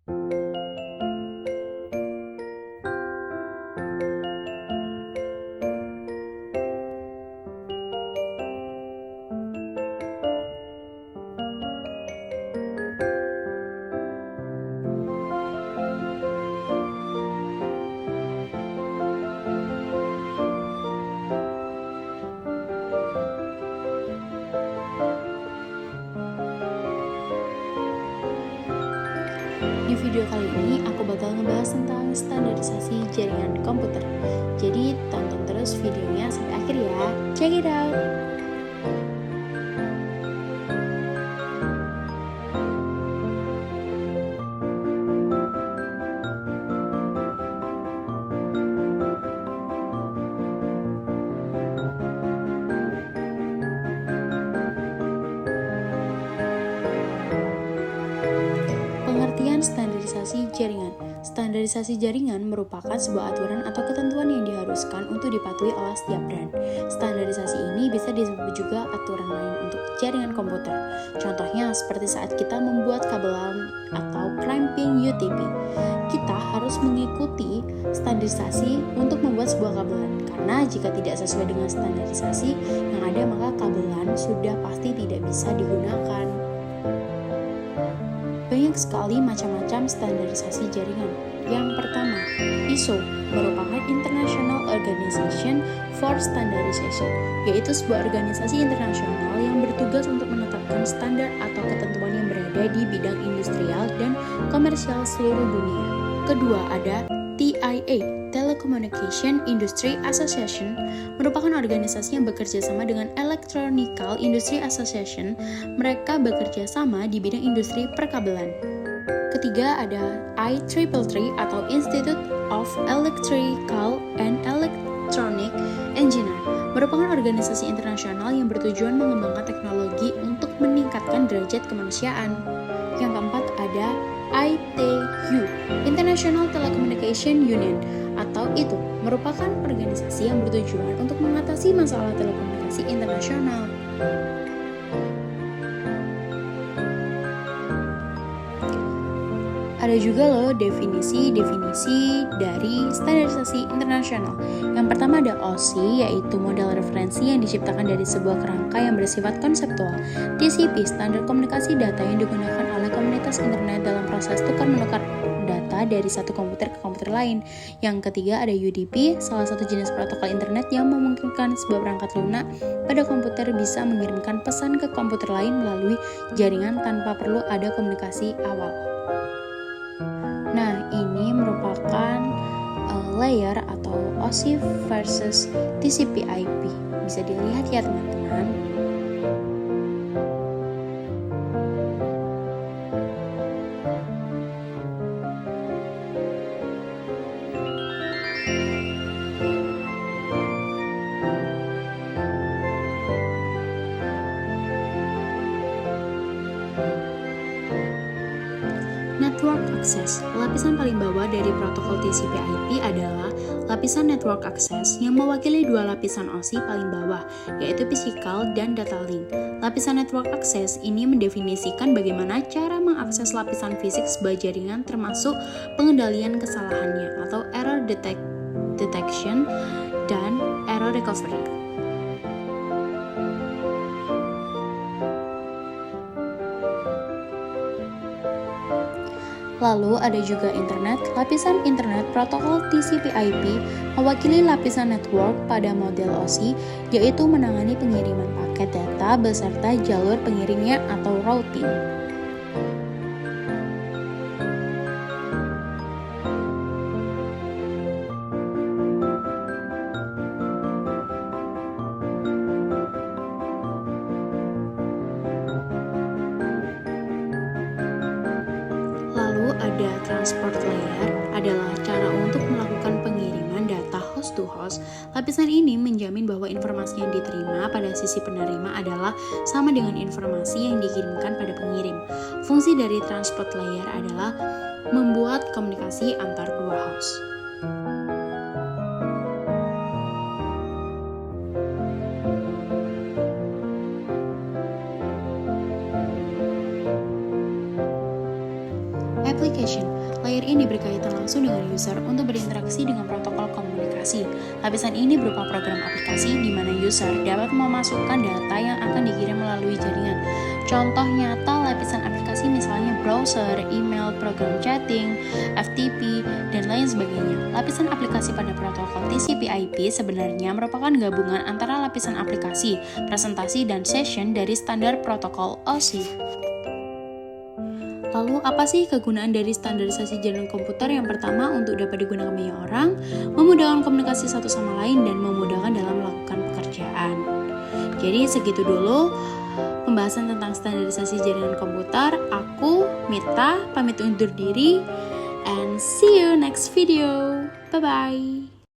Di video kali ini aku bakal ngebahas tentang standarisasi jaringan komputer. Jadi tonton terus videonya sampai akhir ya. Check it out! Pengertian standarisasi jaringan. Standarisasi jaringan merupakan sebuah aturan atau ketentuan yang diharuskan untuk dipatuhi oleh setiap brand. Standarisasi ini bisa disebut juga aturan lain untuk jaringan komputer. Contohnya seperti saat kita membuat kabelan atau clamping UTP. Kita harus mengikuti standarisasi untuk membuat sebuah kabelan, karena jika tidak sesuai dengan standarisasi yang ada maka kabelan sudah pasti tidak bisa digunakan. Banyak sekali macam-macam standarisasi jaringan. Yang pertama, ISO merupakan International Organization for Standardization, yaitu sebuah organisasi internasional yang bertugas untuk menetapkan standar atau ketentuan yang berada di bidang industrial dan komersial seluruh dunia. Kedua, ada TIA, Telecommunication Industry Association, merupakan organisasi yang bekerja sama dengan Electronical Industry Association. Mereka bekerja sama di bidang industri perkabelan. Ketiga ada IEEE atau Institute of Electrical and Electronic Engineer, merupakan organisasi internasional yang bertujuan mengembangkan teknologi untuk meningkatkan derajat kemanusiaan. Yang keempat ada ITU, International Telecommunication Union, atau itu merupakan organisasi yang bertujuan untuk mengatasi masalah telekomunikasi internasional. Ada juga loh definisi dari standarisasi internasional. Yang pertama ada OSI, yaitu model referensi yang diciptakan dari sebuah kerangka yang bersifat konseptual. TCP, standar komunikasi data yang digunakan oleh komunitas internet dalam proses tukar-menukar data dari satu komputer ke komputer lain. Yang ketiga ada UDP, salah satu jenis protokol internet yang memungkinkan sebuah perangkat lunak pada komputer bisa mengirimkan pesan ke komputer lain melalui jaringan tanpa perlu ada komunikasi awal. Nah, ini merupakan layer atau OSI versus TCP/IP. Bisa dilihat ya teman-teman. Network Access. Lapisan paling bawah dari protokol TCP/IP adalah lapisan Network Access yang mewakili dua lapisan OSI paling bawah, yaitu Physical dan Data Link. Lapisan Network Access ini mendefinisikan bagaimana cara mengakses lapisan fisik sebuah jaringan termasuk pengendalian kesalahannya atau error detection dan error recovery. Lalu ada juga internet. Lapisan internet protokol TCP/IP mewakili lapisan network pada model OSI, yaitu menangani pengiriman paket data beserta jalur pengirimnya atau routing. Lalu ada transport layer, adalah cara untuk melakukan pengiriman data host to host. Lapisan ini menjamin bahwa informasi yang diterima pada sisi penerima adalah sama dengan informasi yang dikirimkan pada pengirim. Fungsi dari transport layer adalah membuat komunikasi antar dua host. Application. Layer ini berkaitan langsung dengan user untuk berinteraksi dengan protokol komunikasi. Lapisan ini berupa program aplikasi di mana user dapat memasukkan data yang akan dikirim melalui jaringan. Contoh nyata lapisan aplikasi misalnya browser, email, program chatting, FTP, dan lain sebagainya. Lapisan aplikasi pada protokol TCP/IP sebenarnya merupakan gabungan antara lapisan aplikasi, presentasi, dan session dari standar protokol OSI. Lalu apa sih kegunaan dari standarisasi jaringan komputer? Yang pertama, untuk dapat digunakan banyak orang, memudahkan komunikasi satu sama lain, dan memudahkan dalam melakukan pekerjaan. Jadi segitu dulu pembahasan tentang standarisasi jaringan komputer. Aku, Mita, pamit undur diri, and see you next video. Bye-bye.